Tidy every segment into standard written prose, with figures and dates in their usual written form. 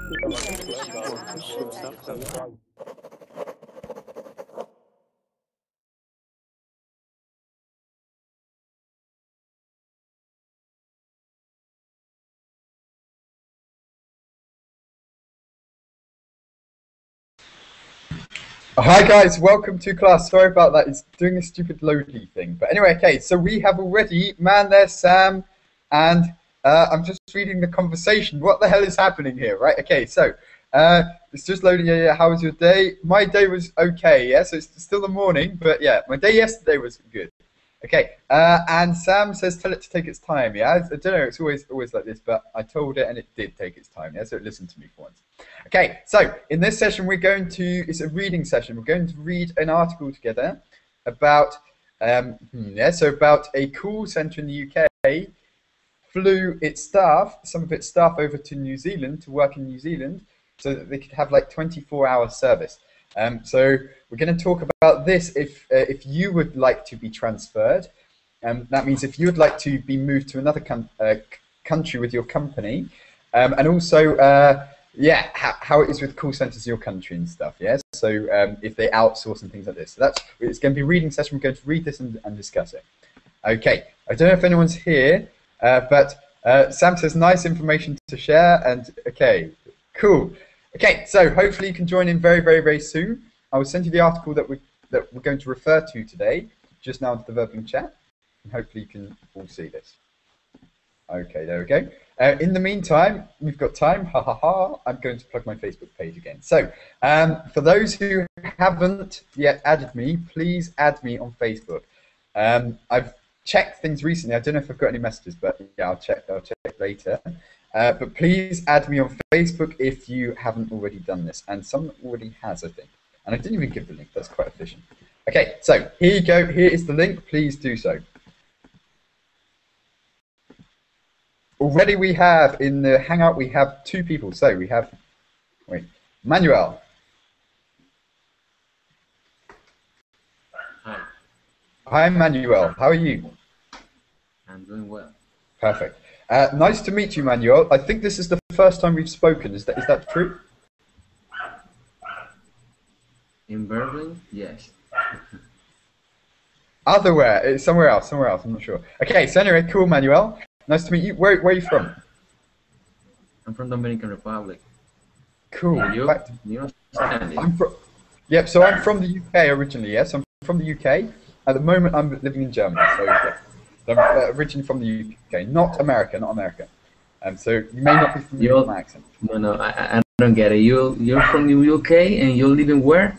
Hi guys, welcome to class. Sorry about that, it's doing a stupid loady thing. But anyway, okay, so we have already, man, there's Sam, and I'm just reading the conversation. What the hell is happening here, right? Okay, so it's just loading. Yeah, how was your day? My day was okay, yeah, so it's still the morning, but yeah, my day yesterday was good. Okay, and Sam says tell it to take its time, yeah? I don't know, it's always like this, but I told it and it did take its time, yeah? So it listened to me for once. Okay, so in this session we're going to, it's a reading session, we're going to read an article together about, about a call centre in the UK flew its staff, some of its staff over to New Zealand to work in New Zealand so that they could have like 24-hour service. So we're going to talk about this if you would like to be transferred. That means if you would like to be moved to another country with your company, and also how it is with call centers in your country and stuff. Yeah. So if they outsource and things like this. So it's going to be a reading session. We're going to read this and discuss it. Okay. I don't know if anyone's here, but Sam says nice information to share. And okay, cool. Okay, so hopefully you can join in very, very, very soon. I will send you the article that we're going to refer to today, just now into the verbing chat, and hopefully you can all see this. Okay, there we go. In the meantime, we've got time. Ha ha ha! I'm going to plug my Facebook page again. So, for those who haven't yet added me, please add me on Facebook. I've checked things recently. I don't know if I've got any messages, but yeah, I'll check later. But please add me on Facebook if you haven't already done this. And someone already has, I think. And I didn't even give the link. That's quite efficient. Okay, so here you go. Here is the link. Please do so. Already we have, in the Hangout, we have 2 people. So we have, Manuel. Hi. Hi, Manuel. How are you? I'm doing well. Perfect. Nice to meet you, Manuel. I think this is the first time we've spoken. Is that true? In Berlin, yes. Otherwhere, somewhere else. I'm not sure. Okay, so anyway, cool, Manuel. Nice to meet you. Where are you from? I'm from Dominican Republic. Cool. And you? Yep. So I'm from the UK originally. Yes, I'm from the UK. At the moment, I'm living in Germany. So yeah. I'm originally from the UK, not America. So you may not be familiar with my accent. No, I don't get it. You're from the UK and you're living where?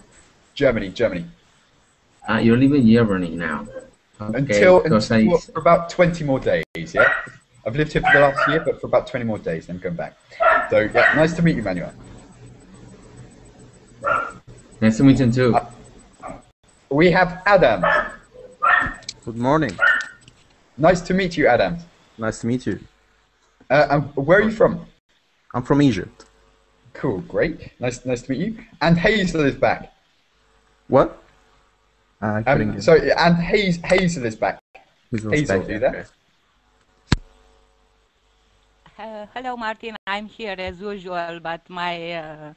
Germany. You're living in Germany now. Okay, until for about 20 more days, yeah? I've lived here for the last year, but for about 20 more days, then I'm going back. So, yeah, nice to meet you, Manuel. Nice to meet you, too. We have Adam. Good morning. Nice to meet you, Adam. Nice to meet you. And where are you from? I'm from Egypt. Cool, great. Nice to meet you. And Hazel is back. What? Sorry, and Hazel is back. Hazel, are you there? Hello, Martin. I'm here as usual, but my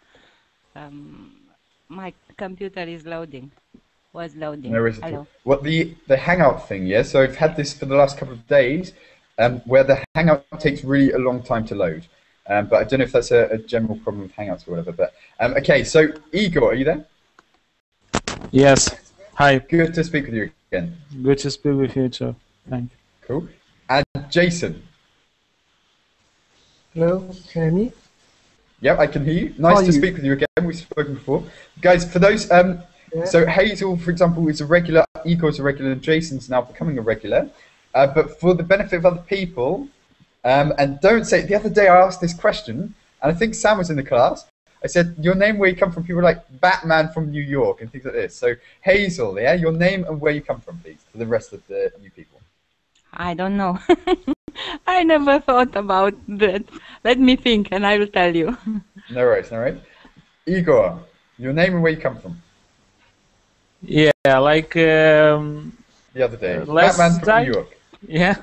my computer is loading. Was loading. No worries. Hello. What the Hangout thing? Yeah. So I've had this for the last couple of days, where the Hangout takes really a long time to load. But I don't know if that's a general problem with Hangouts or whatever. But okay. So Igor, are you there? Yes. Hi. Good to speak with you again. Good to speak with you too. Thank you. Cool. And Jason. Hello, can you hear me? Yep, I can hear you. Nice to speak with you again. We've spoken before. Guys, for those, so Hazel, for example, is a regular, Igor's a regular, and Jason's now becoming a regular. But for the benefit of other people, and don't say, the other day I asked this question, and I think Sam was in the class. I said, your name, where you come from. People were like Batman from New York and things like this. So Hazel, yeah, your name and where you come from, please, for the rest of the new people. I don't know. I never thought about that. Let me think and I will tell you. No worries, no worries. Igor, your name and where you come from. Yeah, like the other day. Batman from New York. Yeah.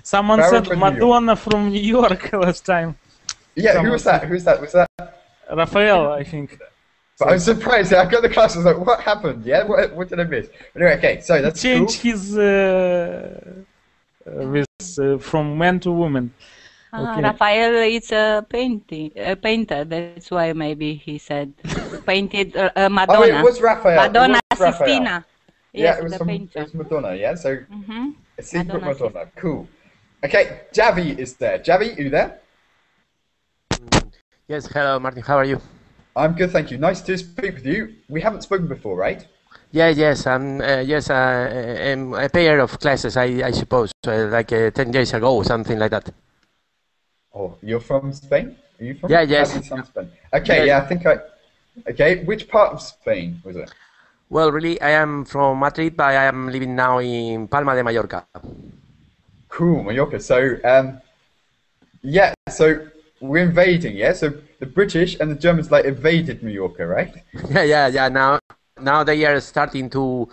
Someone said Madonna from New York last time. Yeah, who was that? Was that Rafael, I think. But I'm surprised. I got the class. I was like, what happened? Yeah, what did I miss? Anyway, okay, so that's cool. Change his from man to woman. Okay. Raphael is a painter. That's why maybe he said painted Madonna. Oh, it was Raphael. Madonna It was Raphael. Sistina. Yeah, Yes, it was the from painter. it was Madonna. Yeah, so a secret Madonna Madonna. Cool. Okay, Javi is there. Javi, you there? Yes, hello Martin, how are you? I'm good, thank you. Nice to speak with you. We haven't spoken before, right? Yes, a pair of classes, I suppose, like 10 years ago, or something like that. Oh, you're from Spain? Are you from? Yeah, yes. Javi's from Spain. Okay, yeah, I think I. Okay, which part of Spain was it? Well, really, I am from Madrid, but I am living now in Palma de Mallorca. Cool, Mallorca. So, yeah, so we're invading, yeah? So the British and the Germans like invaded Mallorca, right? Yeah. Now they are starting to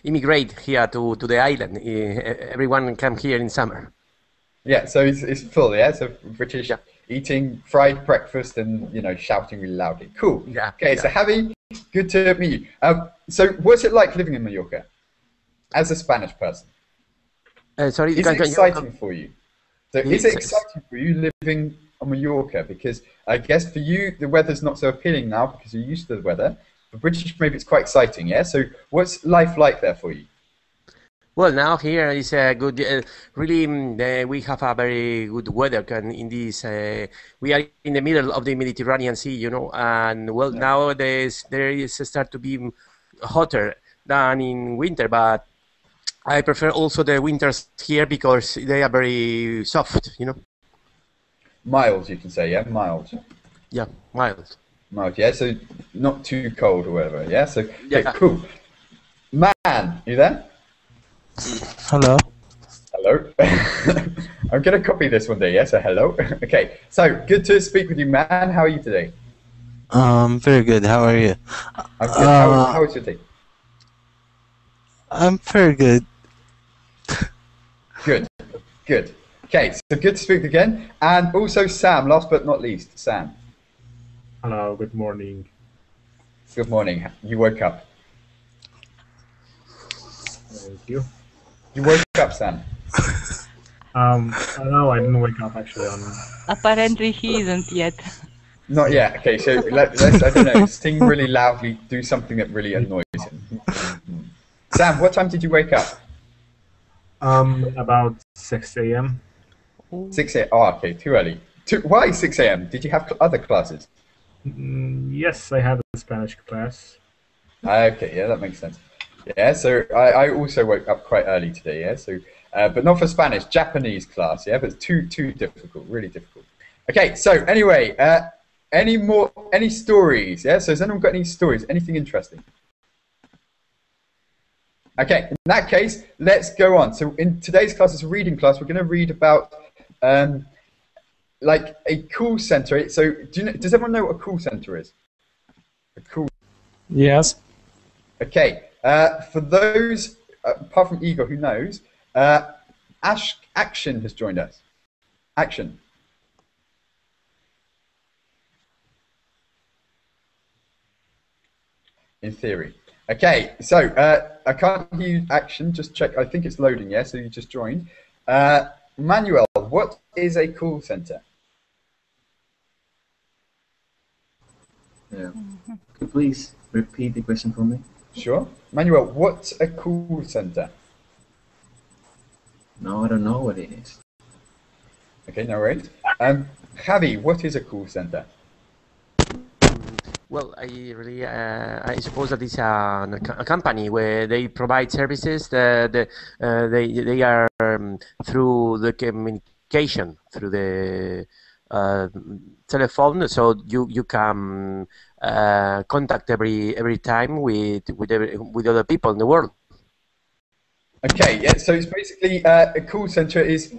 immigrate here to the island. Everyone come here in summer. Yeah, so it's full, yeah? So British eating fried breakfast and, shouting really loudly. Cool. Yeah. Okay, so Javi, good to meet you. So what's it like living in Mallorca as a Spanish person? Sorry, Is it exciting for you? So is it exciting for you living on Mallorca? Because I guess for you, the weather's not so appealing now because you're used to the weather. For British, maybe it's quite exciting, yeah? So what's life like there for you? Well, now here is a good. Really, we have a very good weather. In this, we are in the middle of the Mediterranean Sea, and well, nowadays there is start to be hotter than in winter. But I prefer also the winters here because they are very soft, Mild, you can say, yeah, mild. Yeah, mild. Mild, yeah. So not too cold or whatever, yeah. So Yeah. cool. Man, you there? Hello. Hello. I'm going to copy this one day, yeah? So hello. Okay, so good to speak with you, man. How are you today? Very good. How are you? I'm good. How was your day? I'm very good. Good. Okay, so good to speak again. And also Sam, last but not least, Sam. Hello, good morning. Good morning. You woke up. Thank you. You woke up, Sam. No, I didn't wake up actually. Apparently he isn't yet. Not yet. Okay, so let's I don't know, sing really loudly, do something that really annoys him. Sam, what time did you wake up? About 6 a.m. 6 a.m. Oh, okay, too early. Why 6 a.m.? Did you have other classes? Yes, I had a Spanish class. Okay, yeah, that makes sense. Yeah, so I also woke up quite early today, yeah, so, but not for Spanish, Japanese class, yeah, but it's too difficult, really difficult. Okay, so anyway, any stories, yeah, so has anyone got any stories, anything interesting? Okay, in that case, let's go on. So in today's class, it's a reading class, we're going to read about, like a call center. So does everyone know what a call center is? A call. Yes. Okay. For those, apart from Igor, who knows, Action has joined us. Action. In theory. Okay, so I can't hear you, Action. Just check. I think it's loading, yeah? So you just joined. Manuel, what is a call center? Yeah. Could you please repeat the question for me? Sure. Manuel, what's a call center? No, I don't know what it is. Okay, no worries. Javi, what is a call center? Well, I suppose that it's a company where they provide services that they are through the communication through the telephone, so you can contact every time with other people in the world. Okay, yeah. So it's basically a call center is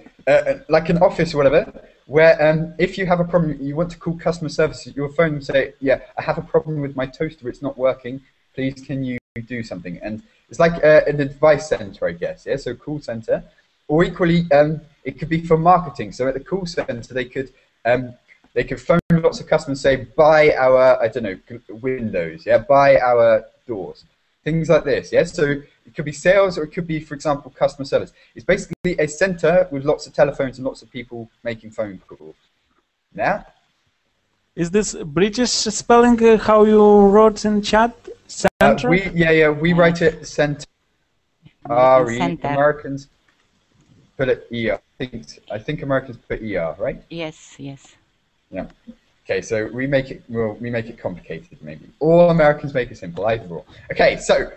like an office or whatever, where if you have a problem, you want to call customer service, your phone will say, yeah, I have a problem with my toaster, it's not working, please can you do something? And it's like an advice center, I guess, yeah, so call center. Or equally, it could be for marketing, so at the call center they could phone lots of customers say, buy our, I don't know, windows, yeah, buy our doors. Things like this, yeah? So it could be sales or it could be, for example, customer service. It's basically a center with lots of telephones and lots of people making phone calls. Yeah? Is this British spelling how you wrote in chat? Center? We write it center. R-E. Center. Americans put it E-R. I think Americans put E-R, right? Yes, yes. Yeah. Okay, so we make it complicated maybe. Or Americans make it simple, either or. Okay, so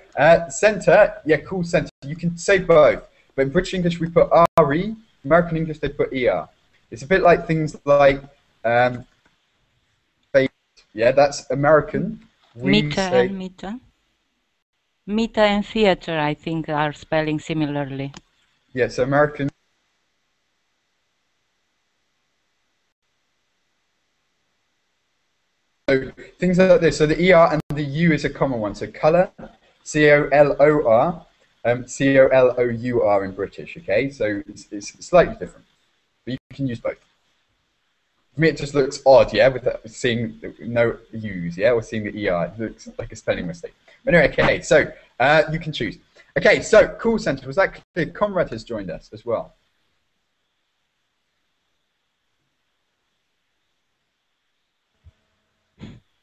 center, yeah, cool center. You can say both, but in British English we put R-E. American English they put E-R. It's a bit like things like yeah, that's American. Meter and meter. Meter and theater, I think, are spelling similarly. Yeah, so American. So things like this. So the ER and the U is a common one. So colour, C-O-L-O-R, C-O-L-O-U-R in British. Okay, so it's slightly different, but you can use both. For me, it just looks odd, yeah, with seeing no U's, yeah, or seeing the ER. It looks like a spelling mistake. But anyway, okay, so you can choose. Okay, so call center. Was that clear? Conrad has joined us as well.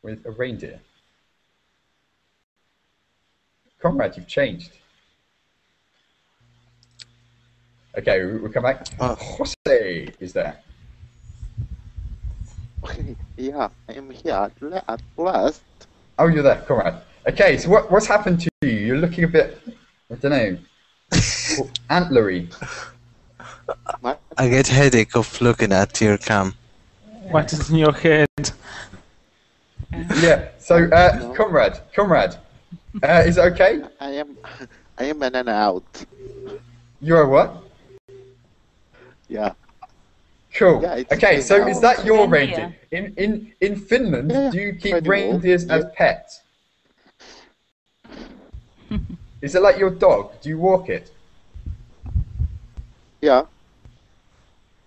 With a reindeer. Conrad, you've changed. Okay, we'll come back. Jose is there. Yeah, I am here at last. Oh, you're there, Conrad. Okay, so what's happened to you? You're looking a bit, I don't know, antlery. I get headache of looking at your cam. What is in your head? Yeah. So, Conrad, is it okay? I am in and out. You're what? Yeah. Cool. Yeah, okay, so out. is that your Reindeer. reindeer? In Finland, Yeah, do you keep pretty reindeers well, as pets? Is it like your dog? Do you walk it? Yeah.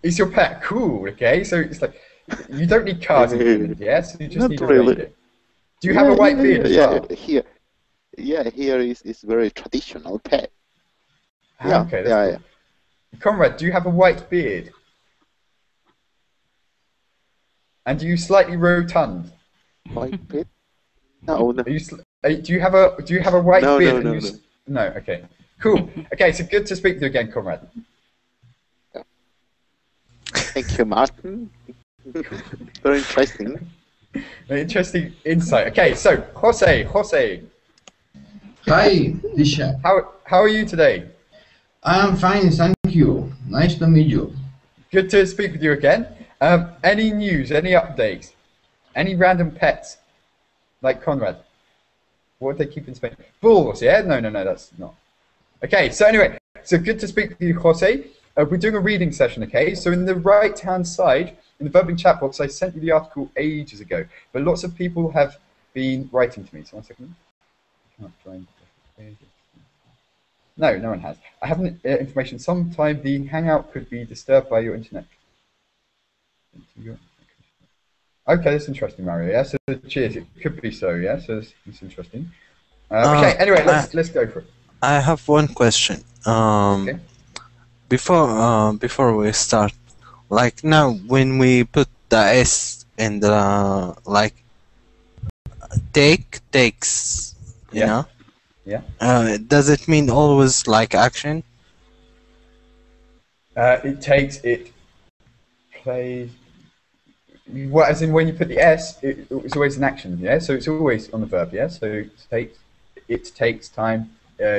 It's your pet. Cool. Okay, so it's like you don't need cars in Finland, yes? You just Not need a really. reindeer. Do you have a white beard as well? Here is very traditional pet. Ah, Yeah, okay, that's cool. Conrad, do you have a white beard? And are you slightly rotund? White pet? No. Do you have a white No, beard? no, and no, you no. Okay. Cool. Okay, so good to speak to you again, Conrad. Thank you, Martin. Very interesting. Very interesting insight. Okay, so Jose. Hi, Disha. How are you today? I am fine, thank you. Nice to meet you. Good to speak with you again. Any news? Any updates? Any random pets like Conrad? What do they keep in Spain? Bulls, yeah? No, that's not. Okay, so anyway, so good to speak with you, Jose. We're doing a reading session, okay? So in the right-hand side, in the verbing chat box, I sent you the article ages ago, but lots of people have been writing to me. So 1 second. I can't find it. No one has. I have information. Sometime the Hangout could be disturbed by your internet. Okay, that's interesting, Mario. Yeah, so cheers. It could be so. Yeah, so it's interesting. Okay. Anyway, let's go for it. I have one question. Okay. Before we start, like now when we put the S in the like takes, you know? Yeah. Does it mean always like action? It takes, it plays. What, as in when you put the S, it's always an action, yeah? So it's always on the verb, yeah? So it takes time,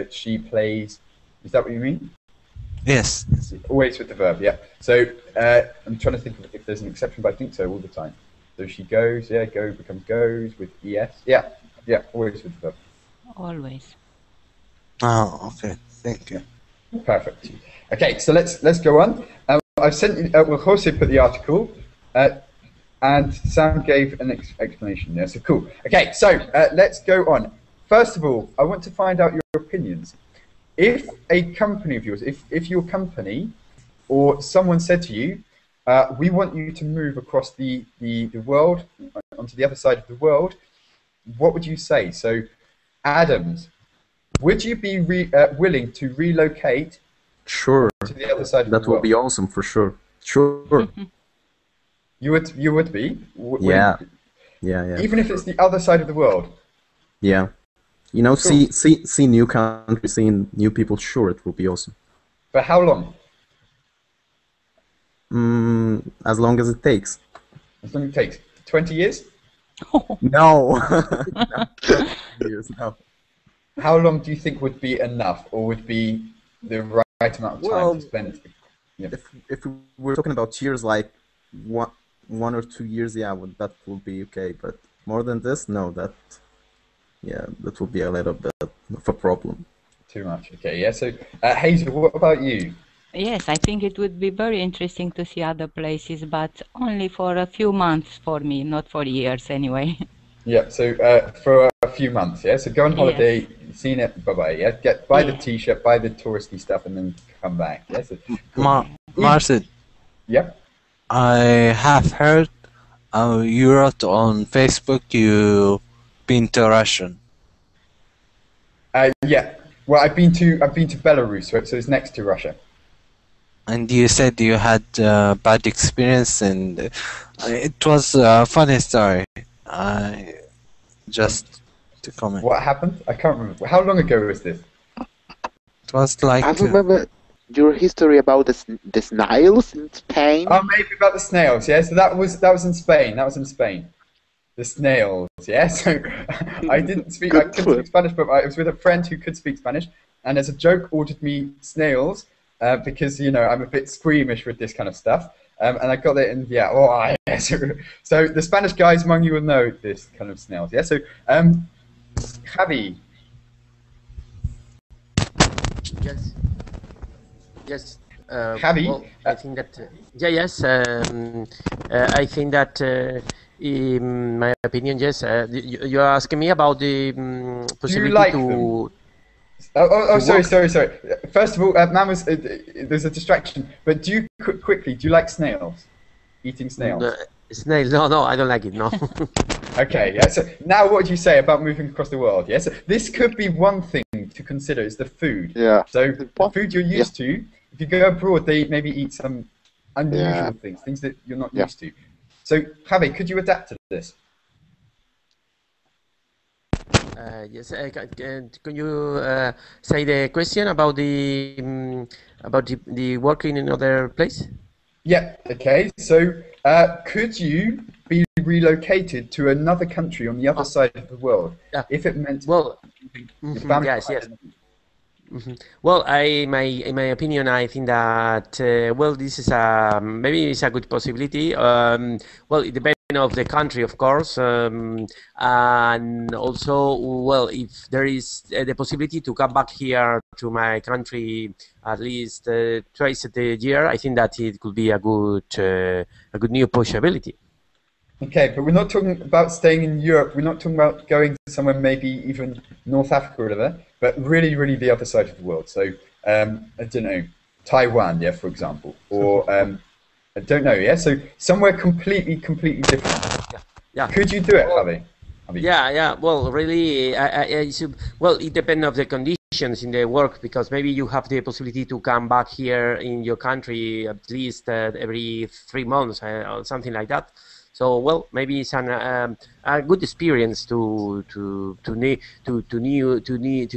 she plays. Is that what you mean? Yes. Always with the verb, yeah. So I'm trying to think if there's an exception, but I think so all the time. So she goes, yeah, go becomes goes with ES. Yeah, always with the verb. Always. Oh, okay. Thank you. Perfect. Okay, so let's go on. I've sent you, well, Jose put the article, and Sam gave an explanation there, so cool. Okay, so let's go on. First of all, I want to find out your opinions. If a company of yours, if your company or someone said to you, we want you to move across the world, onto the other side of the world. What would you say? So, Adams, would you be willing to relocate Sure. to the other side of That the will world? be awesome for sure. Sure. You would be? Yeah. Yeah. Even if it's the other side of the world? Yeah. You know, Cool. see new countries, seeing new people. Sure, it will be awesome. For how long? As long as it takes. As long as it takes 20 years? No. No. Years, no. How long do you think would be enough, or would be the right amount of time Well, to spend? Yeah. If we're talking about years, like one or 2 years, yeah, that will be okay. But more than this, no. That will be a little bit of a problem. Too much. Okay. Yeah. So, Hazel, what about you? Yes, I think it would be very interesting to see other places, but only for a few months for me, not for years anyway. Yeah. So, for a few months. Yeah. So, go on holiday. Seen it. Bye bye. Yeah. Buy the T-shirt, buy the touristy stuff, and then come back. Yeah. So, Marcin, yeah. I have heard you wrote on Facebook you've been to Russia. Yeah. Well, I've been to Belarus, so it's next to Russia. And you said you had bad experience, and it was a funny story. Just to comment. What happened? I can't remember. How long ago was this? It was like. I remember your history about the snails in Spain. Oh, maybe about the snails. Yeah. So that was in Spain. That was in Spain. The snails. Yeah. So I couldn't speak Spanish, but I was with a friend who could speak Spanish, and as a joke ordered me snails. Because I'm a bit squeamish with this kind of stuff, and I got it, and yeah, so the Spanish guys among you will know this kind of snails, yeah. So, Javi. Yes. Javi. Well, I think that yes. I think that in my opinion, yes. You're asking me about the possibility to. Sorry. First of all, there's a distraction. But do you quickly? Do you like snails? Eating snails? Snails? No, I don't like it. No. Okay. Yeah. So now, what do you say about moving across the world? Yes. Yeah, so this could be one thing to consider: is the food. Yeah. So the food you're used to. If you go abroad, they maybe eat some unusual things that you're not used to. So, Javi, could you adapt to this? Yes. Can you say the question about the working in other place? Yeah. Okay. So, could you be relocated to another country on the other side of the world if it meant? Well, yes. Well, in my opinion, I think that this is maybe it's a good possibility. Well, it depends of the country, of course, and also, if there is the possibility to come back here to my country at least twice a year, I think that it could be a good new possibility. Okay, but we're not talking about staying in Europe. We're not talking about going to somewhere maybe even North Africa or whatever, but really, really the other side of the world. So, I don't know, Taiwan, yeah, for example, or I don't know, yeah. So somewhere completely different. Yeah. Could you do it, Javi? Yeah. Well, really, well, it depends on the conditions in the work, because maybe you have the possibility to come back here in your country at least every 3 months or something like that. So, well, maybe it's a good experience to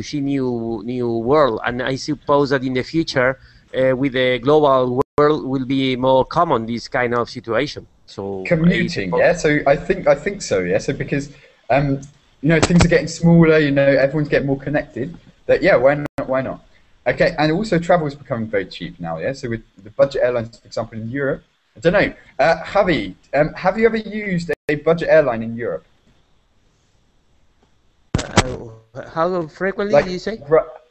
see new world, and I suppose that in the future, with the global world, will be more common this kind of situation. So commuting, yeah. So I think so, yeah. So because things are getting smaller, everyone's getting more connected. That why not? Okay, and also travel is becoming very cheap now, yeah. So with the budget airlines, for example, in Europe. I don't know. Javi, have you ever used a budget airline in Europe? How frequently do you say?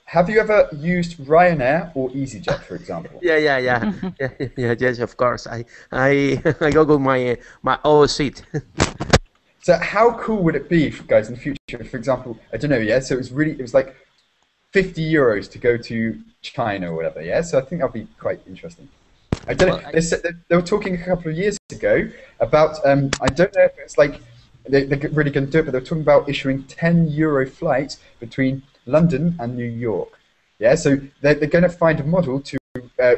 Have you ever used Ryanair or EasyJet, for example? Yeah. Yes, of course. I go with my old seat. So how cool would it be, guys, in the future? For example, I don't know. Yeah. So it was like 50 euros to go to China or whatever. Yeah. So I think that'll be quite interesting. I don't know. They were talking a couple of years ago about, I don't know if it's like they're really going to do it, but they were talking about issuing €10 flights between London and New York. Yeah, so they're going to find a model to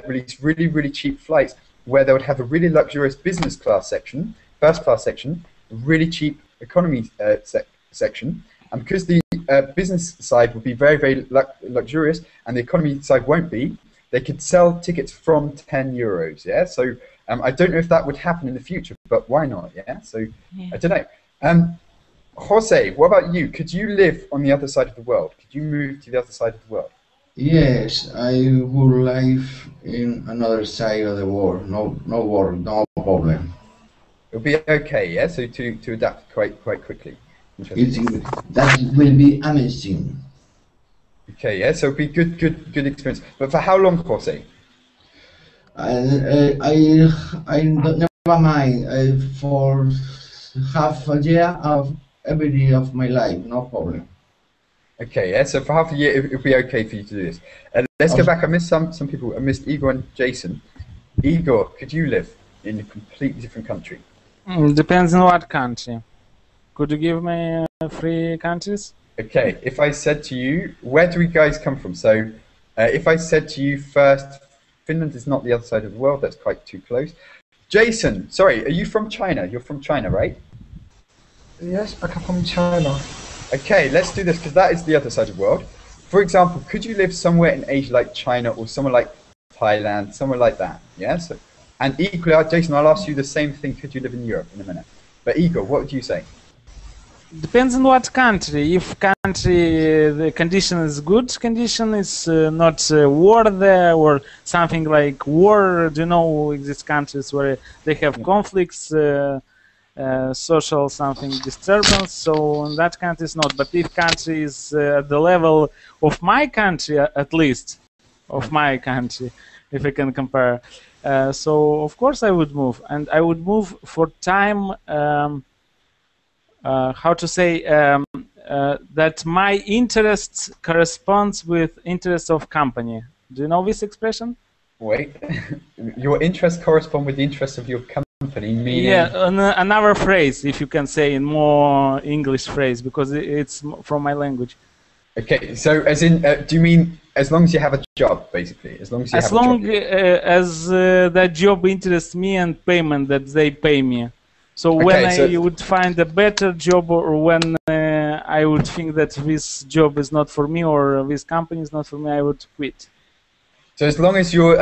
release really, really cheap flights where they would have a really luxurious business class section, first class section, really cheap economy section, and because the business side would be very, very luxurious and the economy side won't be, they could sell tickets from €10. Yeah, so I don't know if that would happen in the future, but why not? Yeah, so I don't know. Jose, what about you? Could you live on the other side of the world? Could you move to the other side of the world? Yes, I would live in another side of the world. No worry, no problem. It'll be okay, yeah. So to adapt quite quickly. That will be amazing. Okay, yeah. So it'll be good experience. But for how long, Jose? I never mind. For half a year of every day of my life, no problem. Okay, yeah. So for half a year, it'll be okay for you to do this. Let's go back. I missed some people. I missed Igor and Jason. Igor, could you live in a completely different country? Depends on what country. Could you give me 3 countries? Okay, if I said to you, where do we guys come from? So, if I said to you first, Finland is not the other side of the world. That's quite too close. Jason, sorry, are you from China? You're from China, right? Yes, I come from China. Okay, let's do this because that is the other side of the world. For example, could you live somewhere in Asia like China or somewhere like Thailand, somewhere like that? Yeah. So, and equally, Jason, I'll ask you the same thing. Could you live in Europe in a minute? But Igor, what would you say? Depends on what country. If country the condition is good, condition is not war there or something like war. Do you know these countries where they have conflicts, social something disturbance? So in that country is not. But if country is at the level of my country, at least of my country, if I can compare, so of course I would move, and I would move for time. How to say that my interests corresponds with interests of company. Do you know this expression? Wait, your interests correspond with the interests of your company, meaning... Yeah, another phrase, if you can say in more English phrase, because it's from my language. Okay, so as in, do you mean as long as you have a job, basically? As long as you have a job? As that job interests me and payment that they pay me. So when I would find a better job, or when I would think that this job is not for me, or this company is not for me, I would quit. So as long as your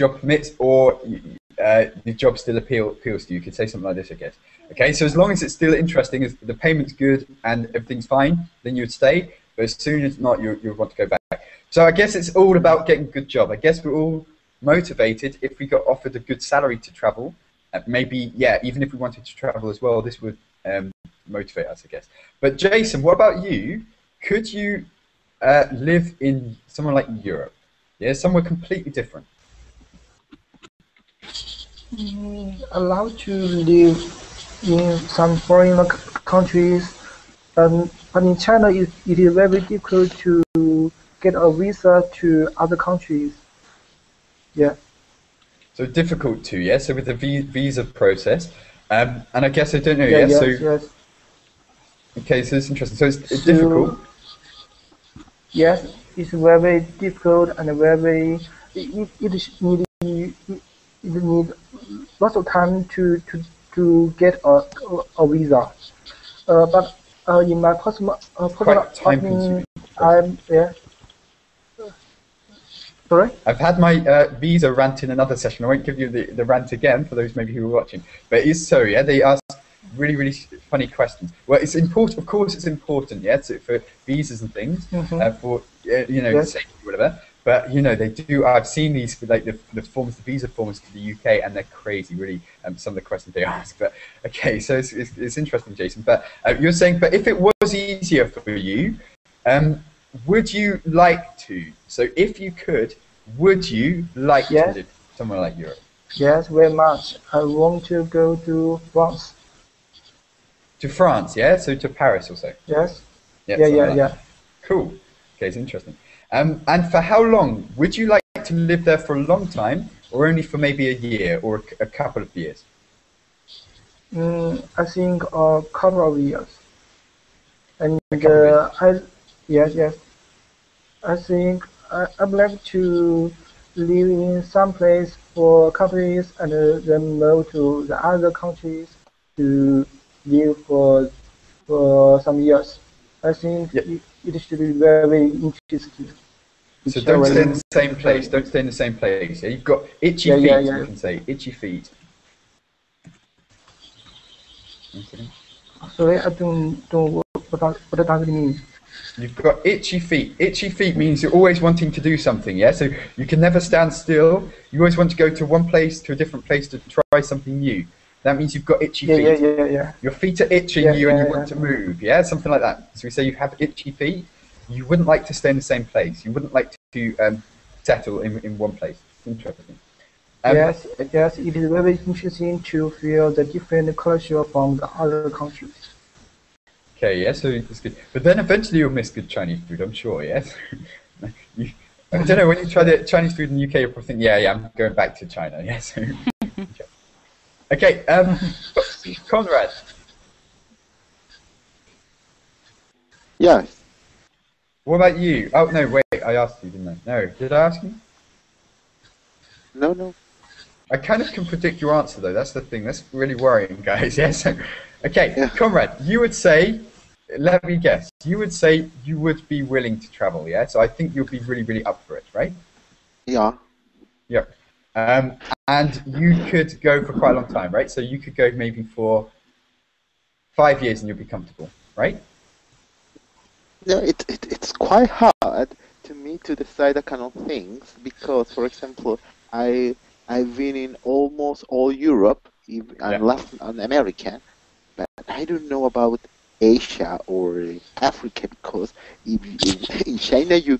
job permits, or the job still appeals to you, you could say something like this, I guess. Okay, so as long as it's still interesting, as the payment's good and everything's fine, then you would stay. But as soon as not, you want to go back. So I guess it's all about getting a good job. I guess we're all motivated if we got offered a good salary to travel. Maybe, yeah, even if we wanted to travel as well, this would motivate us, I guess. But Jason, what about you? Could you live in somewhere like Europe? Yeah, somewhere completely different. Allowed to live in some foreign countries, but in China it is very difficult to get a visa to other countries. Yeah. So difficult to, yeah? So with the visa process, and I guess I don't know, yeah? Yes. Okay, so it's interesting. So it's difficult? Yes, it's very difficult and very, it need lots of time to get a visa. But in my personal opinion, Sorry? I've had my visa rant in another session. I won't give you the rant again for those maybe who are watching. But it is so, yeah? They ask really, really funny questions. Well, it's important. Of course it's important, yeah, for visas and things, for, safety, whatever. But, they do, I've seen these, like the forms, the visa forms to the UK, and they're crazy, really, some of the questions they ask. But, okay, so it's interesting, Jason. But you're saying, but if it was easier for you, would you like to? So if you could, would you like to live somewhere like Europe? Yes, very much. I want to go to France. To France, yeah? So to Paris or so? Yes. Yeah. Cool. Okay, it's interesting. And for how long? Would you like to live there for a long time, or only for maybe a year or a couple of years? I think a couple of years. And yes. I think I'd like to live in some place for a couple of years and then move to the other countries to live for some years. I think it should be very interesting. So don't stay in the same place. Don't stay in the same place. Yeah? You've got itchy feet. You can say itchy feet. Sorry, I don't know what does it mean. You've got itchy feet. Itchy feet means you're always wanting to do something, yeah? So you can never stand still. You always want to go to one place to a different place to try something new. That means you've got itchy feet. Yeah. Your feet are itching and you want to move, yeah? Something like that. So we say you have itchy feet. You wouldn't like to stay in the same place. You wouldn't like to settle in one place. Interesting. Yes, it is very interesting to feel the different culture from the other countries. Okay, yeah, so it's good. But then eventually you'll miss good Chinese food, I'm sure, yes? I don't know, when you try the Chinese food in the UK, you'll probably think, yeah, I'm going back to China, yes. Okay, Conrad. Yes. What about you? Oh, no, wait, I asked you, didn't I? No, did I ask you? No. I kind of can predict your answer, though. That's the thing. That's really worrying, guys. Yes. Okay, Conrad, you would say, let me guess, you would say you would be willing to travel, yeah? So I think you'll be really, really up for it, right? Yeah. Yeah. And you could go for quite a long time, right? So you could go maybe for 5 years and you'll be comfortable, right? No, it's quite hard to me to decide that kind of things because, for example, I've been in almost all Europe and Latin America, but I don't know about Asia or Africa because if in China you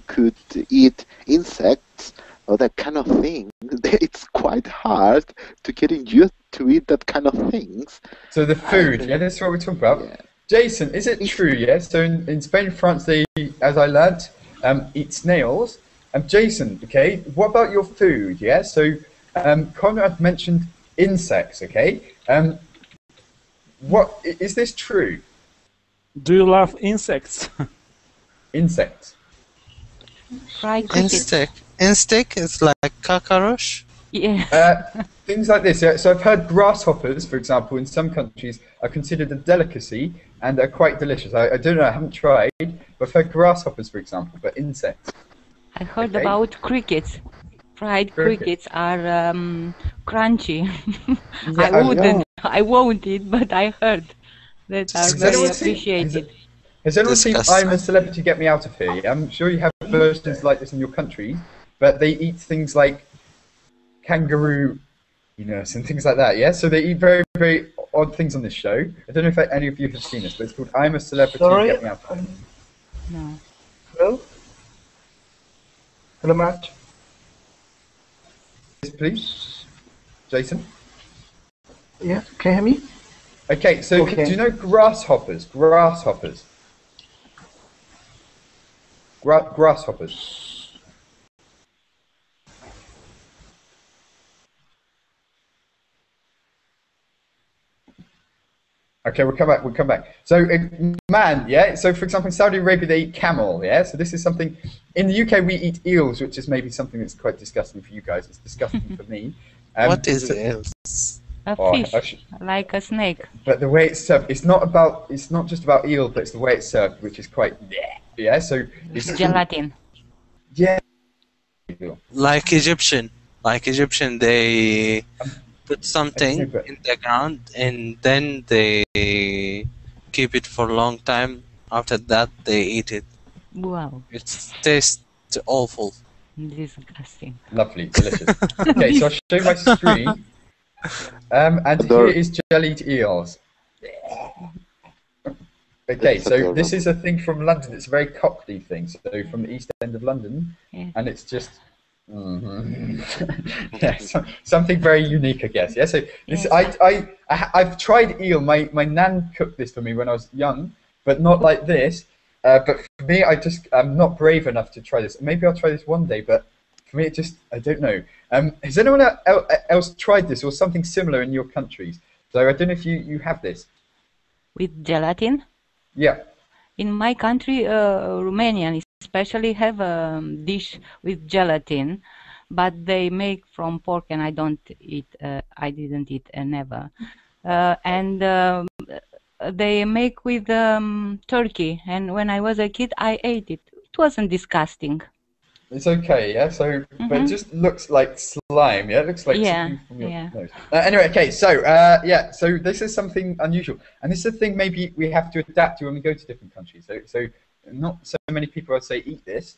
could eat insects or that kind of thing. It's quite hard to get used to eat that kind of things. So the food, that's what we're talking about. Yeah. Jason, is it true, yes? So in Spain and France, they, as I learnt, eat snails. Jason, okay, what about your food, yeah? So Conrad mentioned insects, okay? What is this true? Do you love insects? Insects. Fried cricket. Insect is like cockroach? Yeah. Things like this, yeah. So I've heard grasshoppers, for example, in some countries are considered a delicacy and are quite delicious. I don't know, I haven't tried, but I've heard grasshoppers, for example, but insects. I heard about crickets. Fried crickets are crunchy. Yeah, I won't eat, but I heard that are very appreciated. Has anyone seen I'm a Celebrity, Get Me Out of Here? I'm sure you have versions like this in your country, but they eat things like kangaroo, and things like that, yeah? So they eat very, very odd things on this show. I don't know if any of you have seen this, but it's called I'm a Celebrity, Get Me Out of Here. No. Hello? Hello, Matt? Yes, please. Jason? Yeah, can you hear me? Okay, so do you know grasshoppers? Grasshoppers. Grasshoppers. Okay, we'll come back. So, yeah? So, for example, in Saudi Arabia, they eat camel, yeah? So this is something... In the UK, we eat eels, which is maybe something that's quite disgusting for you guys. It's disgusting for me. What is eels? A fish, like a snake. But the way it's served, it's not just about eel, but it's the way it's served, which is quite... Yeah, so... It's gelatin. Yeah. Like Egyptian, they put something in the ground and then they keep it for a long time. After that, they eat it. Wow. It tastes awful. Disgusting. Lovely, delicious. Okay, so I'll show you my screen. And here is jellied eels. Okay, so this is a thing from London. It's a very Cockney thing. So from the East End of London, and it's just something very unique, I guess. Yeah. So this, I've tried eel. My nan cooked this for me when I was young, but not like this. But for me, I'm not brave enough to try this. Maybe I'll try this one day, but for me, I don't know. Has anyone else tried this or something similar in your countries? So I don't know if you have this. With gelatin? Yeah. In my country, Romanian especially have a dish with gelatin, but they make from pork, and I don't eat. I didn't eat never. And they make with turkey, and when I was a kid, I ate it. It wasn't disgusting. It's okay, yeah. So, but it just looks like slime. Yeah, it looks like something from your nose. Anyway, okay. So, yeah. So this is something unusual, and this is a thing maybe we have to adapt to when we go to different countries. So not so many people, I'd say, eat this.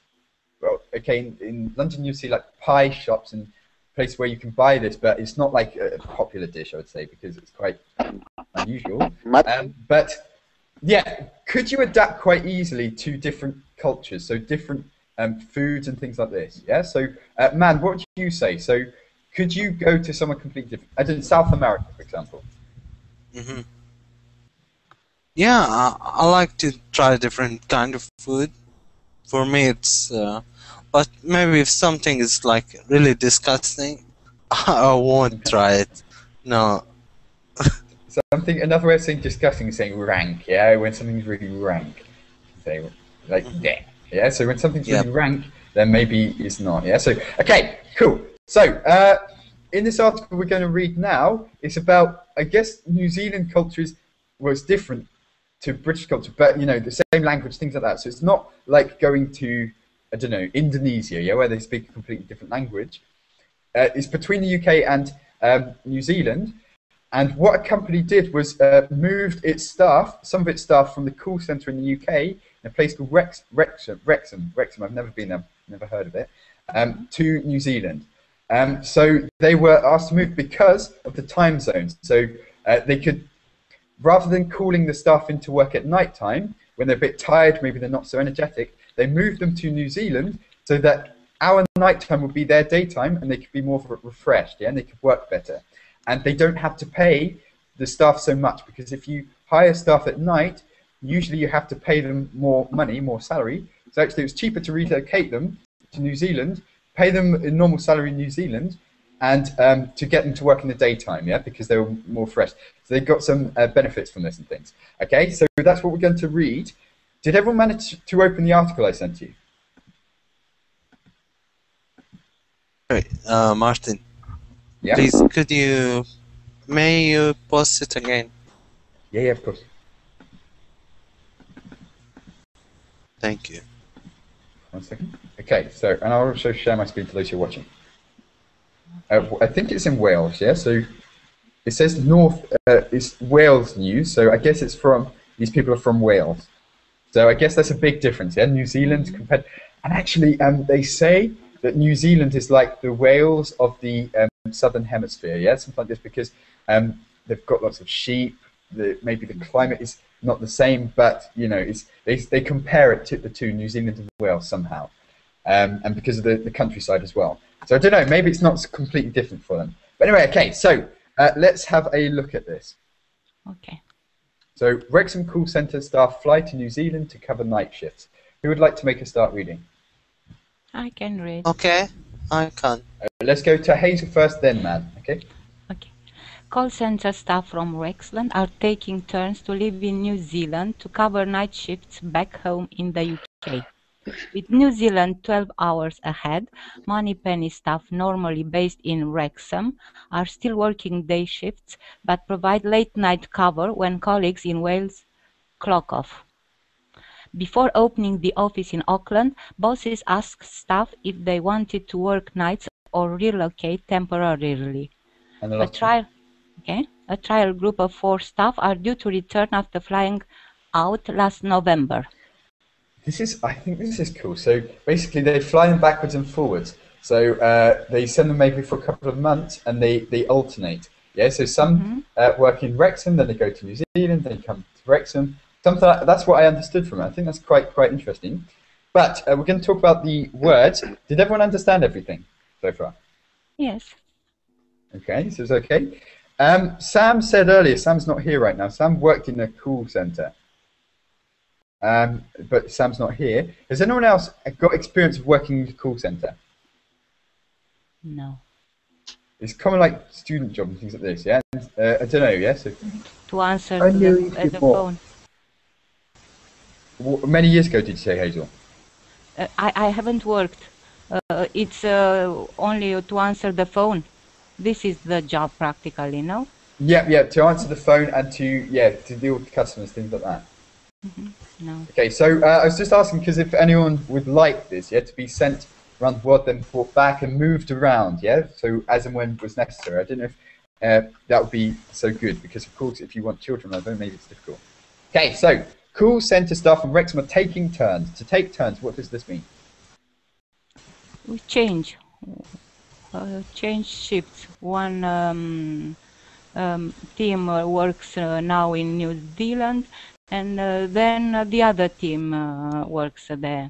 Well, okay. In London, you see like pie shops and places where you can buy this, but it's not like a popular dish, I would say, because it's quite unusual. But yeah, could you adapt quite easily to different cultures? So different foods and things like this. Yeah. So, Man, what would you say? So, could you go to somewhere completely different? I did South America, for example. Mm-hmm. Yeah, I like to try different kind of food. For me, it's. But maybe if something is like really disgusting, I won't try it. No. Something. Another way of saying disgusting is saying rank. Yeah, when something's really rank, say like yeah. Yeah, so when something's really rank, then maybe it's not. Yeah, so okay, cool. So in this article we're going to read now, it's about, I guess, New Zealand culture was different to British culture, but you know, the same language, things like that. So it's not like going to, I don't know, Indonesia, yeah, where they speak a completely different language. It's between the UK and New Zealand. And what a company did was moved its staff, some of its staff, from the call centre in the UK, in a place called Wrexham. I've never been there, never heard of it, to New Zealand. So they were asked to move because of the time zones. So they could, rather than calling the staff into work at night time, when they're a bit tired, maybe they're not so energetic, they moved them to New Zealand so that our nighttime would be their daytime and they could be more refreshed, yeah, and they could work better. And they don't have to pay the staff so much, because if you hire staff at night, usually you have to pay them more money, more salary. So actually it was cheaper to relocate them to New Zealand, pay them a normal salary in New Zealand, and to get them to work in the daytime, yeah, because they were more fresh. So they got some benefits from this and things. Okay, so that's what we're going to read. Did everyone manage to open the article I sent you? Wait, Martin. Yeah? Please, may you post it again? Yeah, of course. Thank you. 1 second. Okay, so, and I'll also share my screen to those who are watching. I think it's in Wales, yeah? So it says it's Wales news, so I guess it's these people are from Wales. So I guess that's a big difference, yeah? New Zealand compared, and actually they say that New Zealand is like the Wales of the southern hemisphere, yeah, something like this, because they've got lots of sheep. Maybe the climate is not the same, but you know, they compare it to the two, New Zealand and Wales, somehow, and because of the countryside as well. So I don't know, maybe it's not completely different for them. But anyway, okay, so let's have a look at this. Okay. So Wrexham call centre staff fly to New Zealand to cover night shifts. Who would like to make a start reading? I can read. Okay, I can. Let's go to Hazel first, then Man. Okay. Okay. Call center staff from Wrexham are taking turns to live in New Zealand to cover night shifts back home in the UK. With New Zealand 12 hours ahead, Moneypenny staff normally based in Wrexham are still working day shifts but provide late night cover when colleagues in Wales clock off. Before opening the office in Auckland, bosses asked staff if they wanted to work nights or relocate temporarily. A trial group of 4 staff are due to return after flying out last November. I think this is cool. So basically they fly them backwards and forwards. So they send them maybe for a couple of months and they alternate. Yeah, so some work in Wrexham, then they go to New Zealand, then they come to Wrexham. Something like, that's what I understood from it. I think that's quite interesting. But we're going to talk about the words. Did everyone understand everything so far? Yes. Okay, so it's okay. Sam said earlier, Sam's not here right now. Sam worked in a call centre. but Sam's not here. Has anyone else got experience of working in a call centre? No. It's common like student job and things like this, yeah? I don't know, yeah? So, To answer I to knew the, it the before. phone. Many years ago, did you say, Hazel? I haven't worked. It's only to answer the phone. This is the job practically, no? Yeah, to answer the phone and to deal with customers, things like that. No. Okay, so I was just asking because if anyone would like this, yeah, to be sent around the world, then brought back and moved around, yeah, so as and when was necessary. I don't know if that would be so good because, of course, if you want children, I don't know, maybe it's difficult. Okay, so call centre staff from Wrexham are taking turns. To take turns, what does this mean? We change shifts. One team works now in New Zealand, and then the other team works there.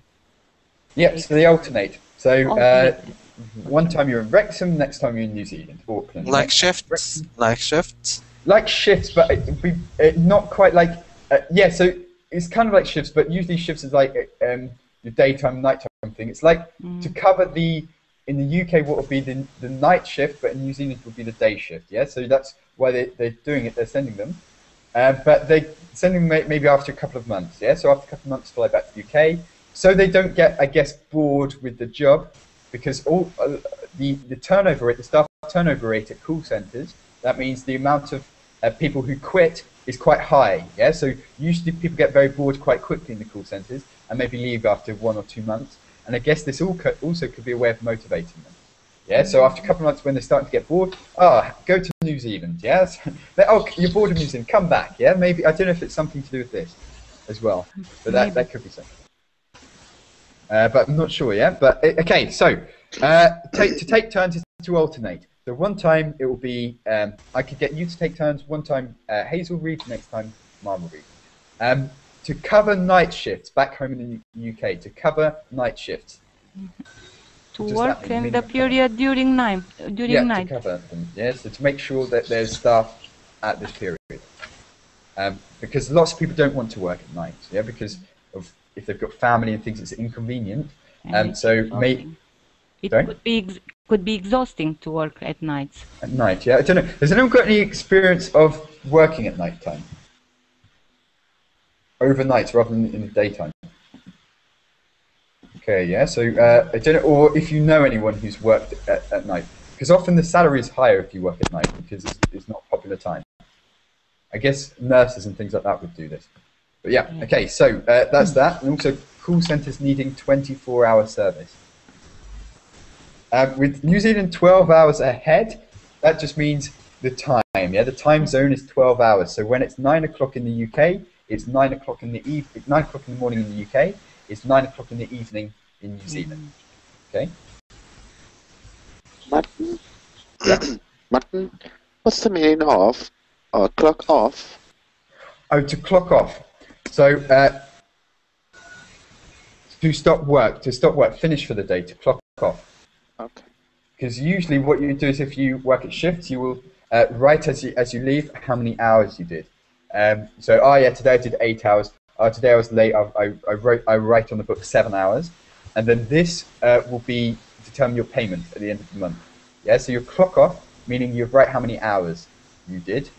Yep, so they alternate. So Alternate. one time you're in Wrexham, next time you're in New Zealand, Auckland. Like yeah? shifts. Like shifts. Like shifts, but not quite like yeah. So it's kind of like shifts, but usually shifts is like your daytime, nighttime thing. It's like to cover in the UK what would be the night shift, but in New Zealand would be the day shift. Yeah, so that's why they're doing it. They're sending them, but they send them maybe after a couple of months. Yeah, so after a couple of months, fly back to the UK, so they don't get, I guess, bored with the job, because all the turnover rate, the staff turnover rate at call centres, that means the amount of people who quit is quite high. Yeah, so usually people get very bored quite quickly in the call centres and maybe leave after 1 or 2 months. And I guess this also could be a way of motivating them. Yeah, so after a couple of months when they're starting to get bored, go to New Zealand. Yeah, oh, you're bored of New Zealand, come back. Yeah, maybe, I don't know if it's something to do with this as well, but that could be something. But I'm not sure. Yeah, but okay. So to take turns is to alternate. So one time it will be I could get you to take turns. One time Hazel read, next time Mom will read. To cover night shifts back home in the UK. To cover night shifts. To work in the period during night. To cover them. Yeah, so to make sure that there's staff at this period. Because lots of people don't want to work at night. Yeah, because of if they've got family and things, it's inconvenient. So it could be exhausting to work at night. At night, yeah. I don't know. Has anyone got any experience of working at night time? Overnight rather than in the daytime. Okay, yeah. So I don't know, or if you know anyone who's worked at night, because often the salary is higher if you work at night because it's not a popular time. I guess nurses and things like that would do this. But yeah, okay, so that's that. And also call centres needing 24-hour service. With New Zealand 12 hours ahead, that just means the time, yeah? The time zone is 12 hours. So when it's 9 o'clock in the UK, it's 9 o'clock in the 9 o'clock in the morning in the UK, it's 9 o'clock in the evening in New Zealand. Okay? Martin? Yeah. Martin, what's the meaning of clock off? Oh, to clock off. So to stop work, finish for the day, to clock off. Okay. Because usually what you do is if you work at shifts, you will write as you leave how many hours you did. So, today I did 8 hours. Today I was late. I write on the book 7 hours, and then this will be determine your payment at the end of the month. Yeah. So your clock off, meaning you write how many hours you did,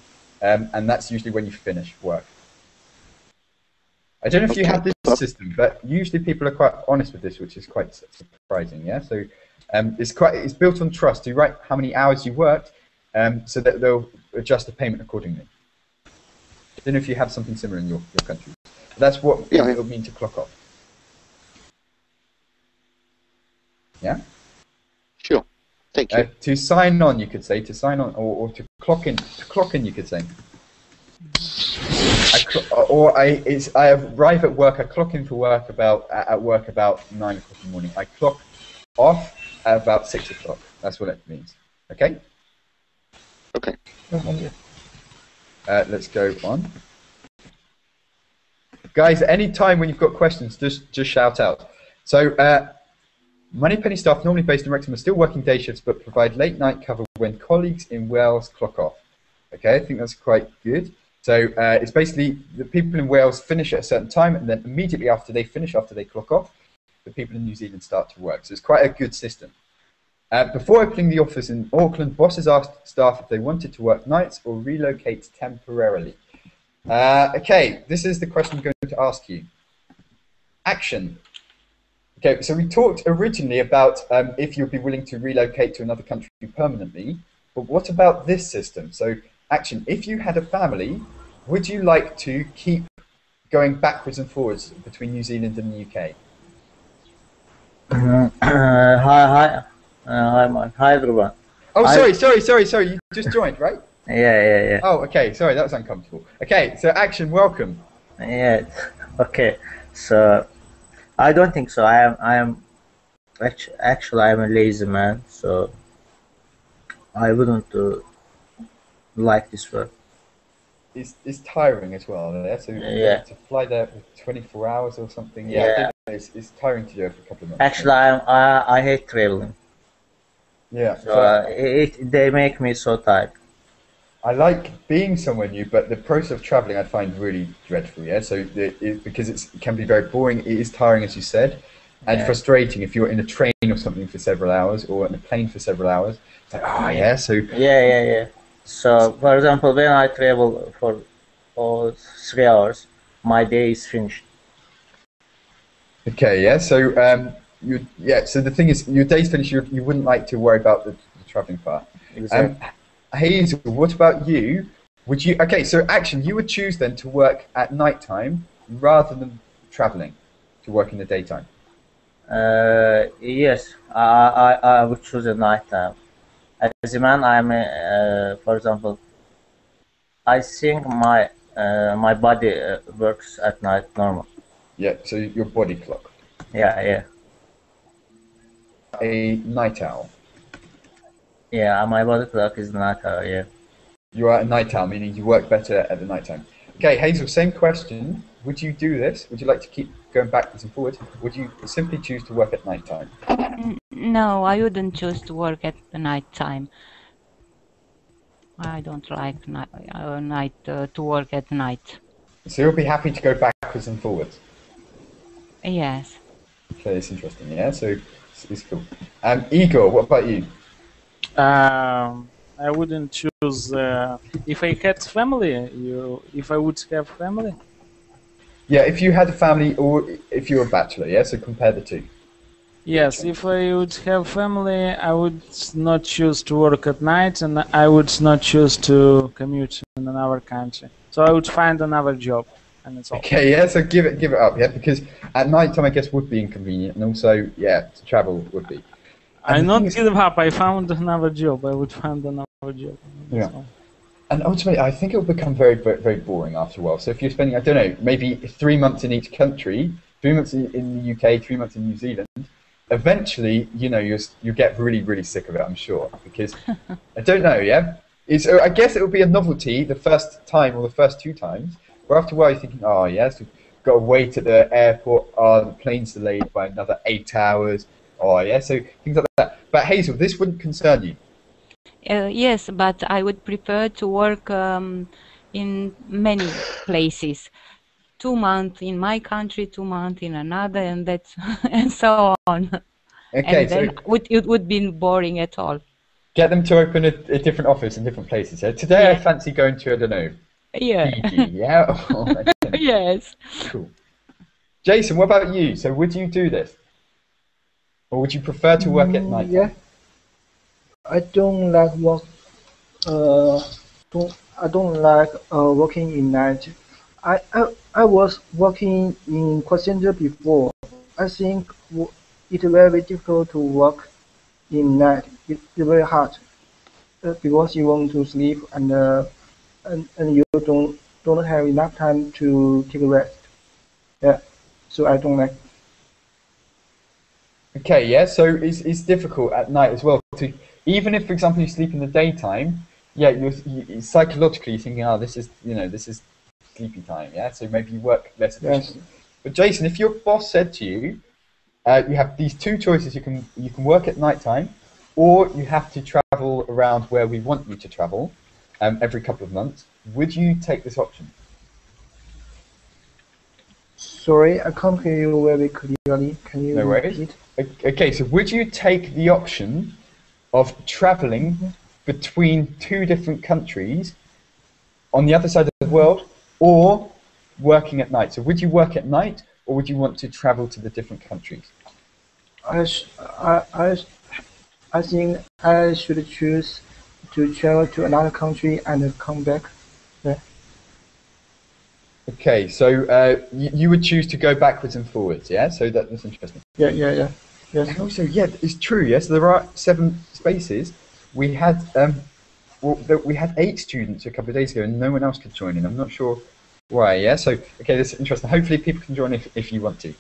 and that's usually when you finish work. I don't know if you have this system, but usually people are quite honest with this, which is quite surprising. Yeah. So it's built on trust. You write how many hours you worked, so that they'll adjust the payment accordingly. I don't know if you have something similar in your country. But that's what it will mean to clock off. Yeah? Sure. Thank you. To sign on, you could say. To sign on, or to clock in. To clock in, you could say. I arrive at work. I clock in for work about 9 o'clock in the morning. I clock off at about 6 o'clock. That's what it means. Okay? Okay. Let's go on. Guys, at any time when you've got questions, just shout out. So, Moneypenny staff normally based in Wrexham are still working day shifts but provide late night cover when colleagues in Wales clock off. Okay, I think that's quite good. So it's basically the people in Wales finish at a certain time, and then immediately after they finish, after they clock off, the people in New Zealand start to work. So it's quite a good system. Before opening the office in Auckland, bosses asked staff if they wanted to work nights or relocate temporarily. Okay, this is the question I'm going to ask you. Action. Okay, so we talked originally about if you'd be willing to relocate to another country permanently, but what about this system? So, Action, if you had a family, would you like to keep going backwards and forwards between New Zealand and the UK? Hi, Mark. Hi, everyone. Oh, sorry. You just joined, right? Yeah. Oh, okay. Sorry, that was uncomfortable. Okay, so Action, welcome. Yeah. Okay. So, I don't think so. Actually, I'm a lazy man, so I wouldn't like this work. It's tiring as well, yeah? So to fly there for 24 hours or something, it's tiring to do it for a couple of months. Actually, I hate traveling. Yeah. So they make me so tired. I like being somewhere new, but the process of traveling I find really dreadful. Yeah. So because it can be very boring, it is tiring, as you said, and frustrating if you're in a train or something for several hours, or in a plane for several hours. It's like, oh yeah. So yeah. So, for example, when I travel for 3 hours, my day is finished. Okay, yeah. So, So the thing is, your day's finished. You wouldn't like to worry about the traveling part. Exactly. Hazel, what about you? Would you? Okay, so Action, you would choose then to work at night time rather than traveling to work in the daytime. Yes, I would choose a night time. As a man, for example, I think my body works at night normal. Yeah, so your body clock. Yeah. A night owl. Yeah, my body clock is night owl, yeah. You are a night owl, meaning you work better at the night time. Okay, Hazel, same question. Would you do this? Would you like to keep going backwards and forwards? Would you simply choose to work at night time? No, I wouldn't choose to work at the night time. I don't like to work at night. So you'll be happy to go backwards and forwards? Yes. Okay, it's interesting, yeah? So it's cool. Igor, what about you? I wouldn't choose if I had family. If I would have family. Yeah, if you had a family or if you're a bachelor, yeah. So compare the two. Yes, if I would have family, I would not choose to work at night, and I would not choose to commute in another country. So I would find another job, and it's all. Okay, yeah. So give it up, yeah, because at night time I guess would be inconvenient, and also to travel would be. I not give up. I found another job. I would find another job. Yeah. And ultimately, I think it will become very, very, very boring after a while. So if you're spending, I don't know, maybe 3 months in each country, 3 months in the UK, 3 months in New Zealand, eventually, you get really, really sick of it, I'm sure. Because, I don't know, yeah? I guess it will be a novelty the first time or the first 2 times. But after a while, you're thinking, oh, yes, we've got to wait at the airport. Oh, the plane's delayed by another 8 hours. Oh, yeah, so things like that. But Hazel, this wouldn't concern you. Yes, but I would prefer to work in many places. 2 months in my country, 2 months in another, and that's and so on. Okay, and then it would be boring at all. Get them to open a different office in different places. Yeah? Today I fancy going to, I don't know, Fiji, yeah? Yes. Cool. Jason, what about you? So would you do this? Or would you prefer to work at night? Yeah. I don't like work. I don't like working in night. I was working in call center before. I think it's very difficult to work in night. It's very hard because you want to sleep and you don't have enough time to take a rest. Yeah, so I don't like. Okay, yeah. So it's difficult at night as well. Even if, for example, you sleep in the daytime, yeah, you're psychologically thinking, oh, this is sleepy time, yeah. So maybe you work less efficiently. Yes. But Jason, if your boss said to you, you have these 2 choices: you can work at night time, or you have to travel around where we want you to travel. every couple of months. Would you take this option? Sorry, I can't hear you very clearly. Can you No worries. repeat? Okay, so would you take the option of traveling between two different countries on the other side of the world, or working at night? So would you work at night, or would you want to travel to the different countries? I think I should choose to travel to another country and come back. Yeah. Okay, so you would choose to go backwards and forwards, yeah? So that's interesting. Yeah. Yes. And also, yeah, it's true, yes, there are 7 spaces. We had we had 8 students a couple of days ago and no one else could join in. I'm not sure why, yeah? So, okay, this is interesting. Hopefully people can join if you want to.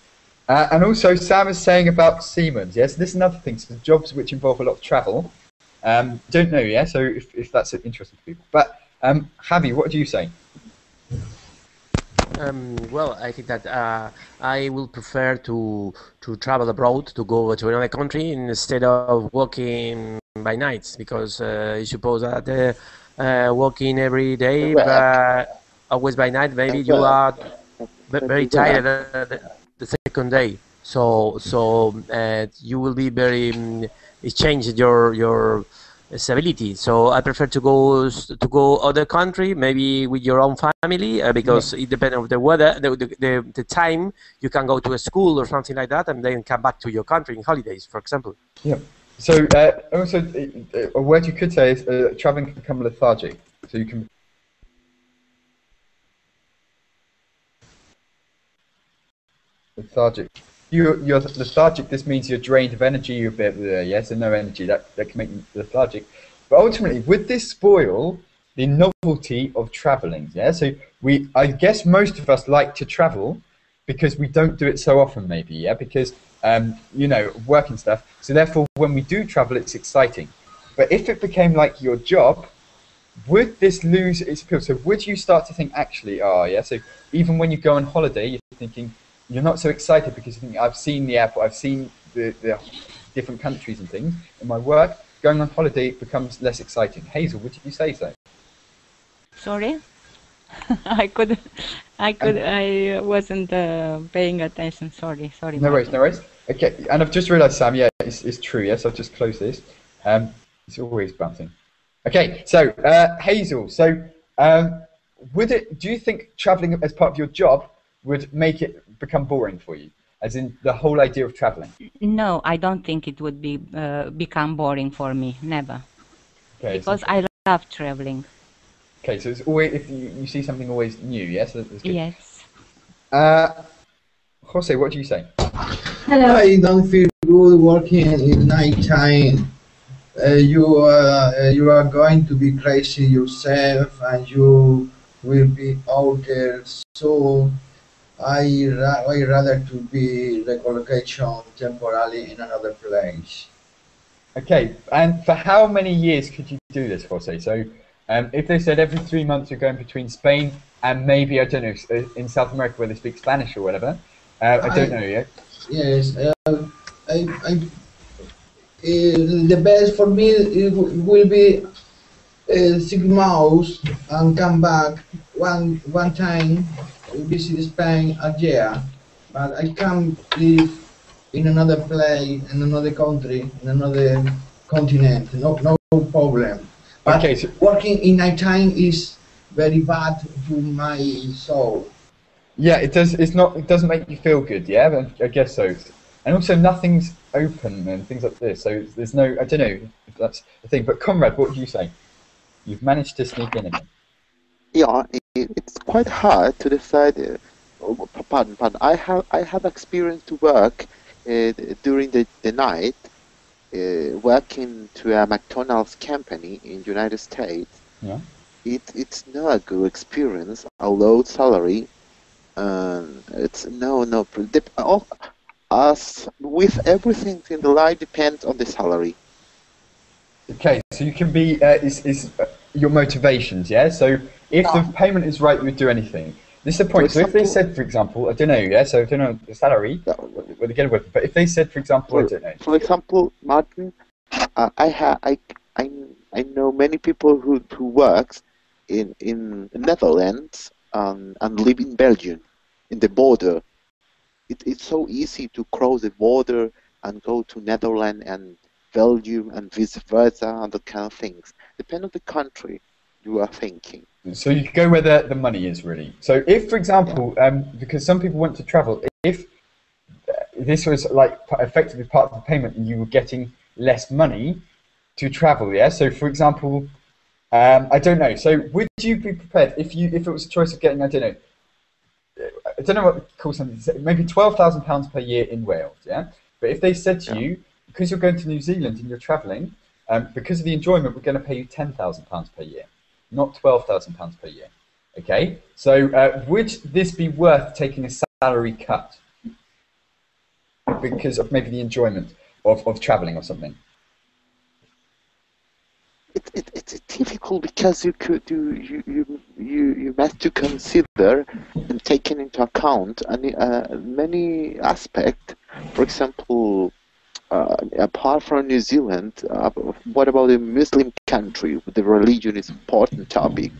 And also, Sam is saying about Siemens, yes? This is another thing, so jobs which involve a lot of travel. Don't know, yeah? So if that's interesting to people. But, Javi, what do you say? Well, I think that I will prefer to travel abroad, to go to another country instead of working by nights, because I suppose that working every day, but always by night, maybe you are very tired the second day. So you will be very it changes your stability. So I prefer to go other country, maybe with your own family, because it depends on the weather, the time you can go to a school or something like that, and then come back to your country in holidays, for example. Yeah. So also a word you could say is traveling can become lethargic. So you can. Lethargic. You're lethargic. This means you're drained of energy. You're a bit, yes, and no energy. That can make you lethargic. But ultimately, would this spoil the novelty of traveling? Yeah. So I guess most of us like to travel because we don't do it so often. Maybe, yeah, because you know, work and stuff. So therefore, when we do travel, it's exciting. But if it became like your job, would this lose its appeal? So would you start to think, actually, yeah. So even when you go on holiday, you're thinking. You're not so excited because you think, I've seen the airport, I've seen the different countries and things. In my work, going on holiday becomes less exciting. Hazel, would you say so? Sorry? I wasn't paying attention. Sorry. No worries. Okay, and I've just realised, Sam, yeah, it's true, yes, I've just closed this. It's always bouncing. Okay, so Hazel, so do you think travelling as part of your job would make it become boring for you, as in the whole idea of traveling? No, I don't think it would be become boring for me. Never. Okay, because I love traveling. Okay, so it's always, if you see something always new, yes? That's good. Yes. Jose, what do you say? Hello. I don't feel good working in night time. You are going to be crazy yourself, and you will be out there soon. I rather to be relocation temporarily in another place. Okay, and for how many years could you do this, Jose? So, if they said every 3 months you're going between Spain and maybe, I don't know, in South America where they speak Spanish or whatever, I don't know yet. Yes, the best for me will be 6 months and come back one time. Visit Spain a year, but I can't live in another place, in another country, in another continent. No problem. But okay, so working in nighttime is very bad to my soul. Yeah, it does. It doesn't make you feel good. Yeah, I guess so. And also, nothing's open and things like this. So there's no. I don't know if that's the thing. But Conrad, what do you say? You've managed to sneak in again. Yeah, it's quite hard to decide. Pardon. I have experience to work during the night, working to a McDonald's company in United States. Yeah. It's not a good experience. A low salary. It's no. As with everything in the life depends on the salary. Okay, so you can be your motivations, yeah. So if the payment is right, you would do anything. This is the point. So if they said, for example, I don't know, yeah. So I don't know the salary, what they get with. But if they said, for example, I don't know. For example, Martin, I know many people who works in Netherlands and live in Belgium, in the border. It's so easy to cross the border and go to Netherlands and Belgium and vice versa and that kind of things. Depend on the country you are thinking. So you go where the money is, really. So if, for example, because some people want to travel, if this was like effectively part of the payment and you were getting less money to travel, yeah? So for example, I don't know. So would you be prepared if it was a choice of getting, I don't know what they call something, maybe £12,000 per year in Wales, yeah? But if they said to you, because you're going to New Zealand and you're travelling, because of the enjoyment, we're going to pay you £10,000 per year, not £12,000 per year. Okay, so would this be worth taking a salary cut because of maybe the enjoyment of travelling or something? It's difficult because you have to consider and taking into account many aspects. For example, apart from New Zealand, what about a Muslim country? The religion is an important topic.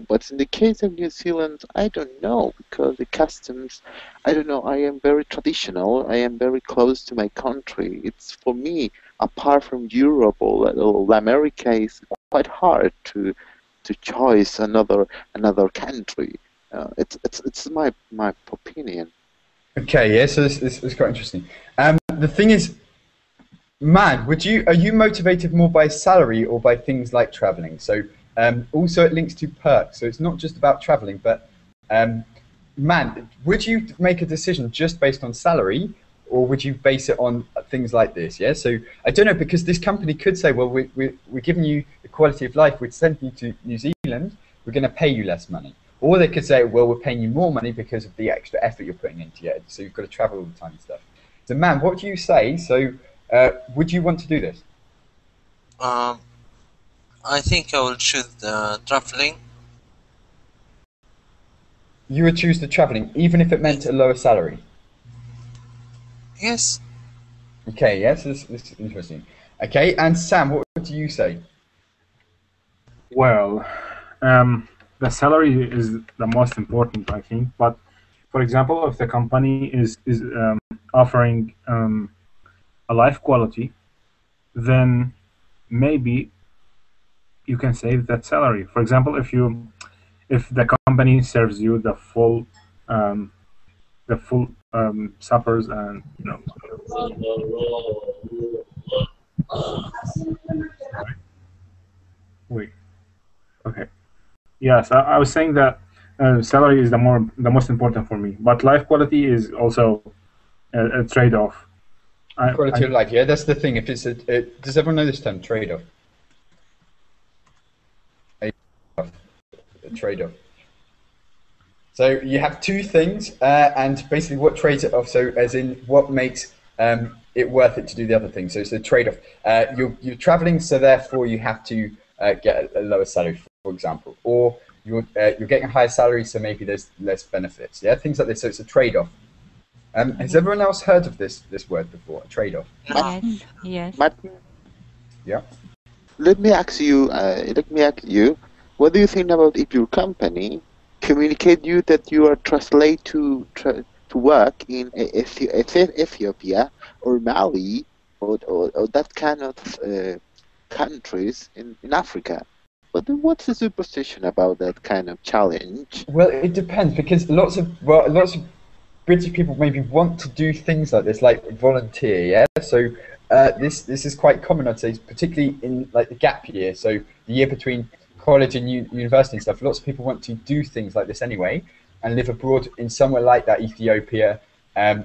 But in the case of New Zealand, I don't know, because the customs, I don't know, I am very traditional, I am very close to my country. It's, for me, apart from Europe or America, it's quite hard to choose another country. It's my opinion. Okay, yeah, so this is quite interesting. The thing is, man, are you motivated more by salary or by things like traveling? So also it links to perks, so it's not just about traveling, but man, would you make a decision just based on salary, or would you base it on things like this? Yeah, so I don't know, because this company could say, well, we're giving you the quality of life, we're sending you to New Zealand, we're going to pay you less money. Or they could say, well, we're paying you more money because of the extra effort you're putting into it, so you've got to travel all the time and stuff. So man, what do you say? So would you want to do this? I think I will choose the traveling. You would choose the traveling, even if it meant a lower salary? Yes. Okay, yes, this is interesting. Okay, and Sam, what do you say? Well, the salary is the most important, I think. But for example, if the company is offering a life quality, then maybe you can save that salary. For example, if the company serves you the full suppers and wait, okay, yes, I was saying that salary is the most important for me, but life quality is also a trade-off. Quality of life, yeah, that's the thing. If it's does everyone know this term, trade-off? A trade-off. So you have two things, and basically what trades it off. So as in what makes it worth it to do the other thing. So it's a trade-off. You're traveling, so therefore you have to get a lower salary, for example, or you're getting a higher salary, so maybe there's less benefits. Yeah, things like this. So it's a trade-off. Has everyone else heard of this word before? A trade-off. Yes. Yes. Yeah. Let me ask you. What do you think about if your company communicate you that you are translate to work in Ethiopia or Mali or that kind of countries in Africa? What's the superstition about that kind of challenge? Well, it depends, because lots of British people maybe want to do things like this, like volunteer. Yeah, so this is quite common, I'd say, particularly in like the gap year, so the year between college and university and stuff. Lots of people want to do things like this anyway, and live abroad in somewhere like that, Ethiopia,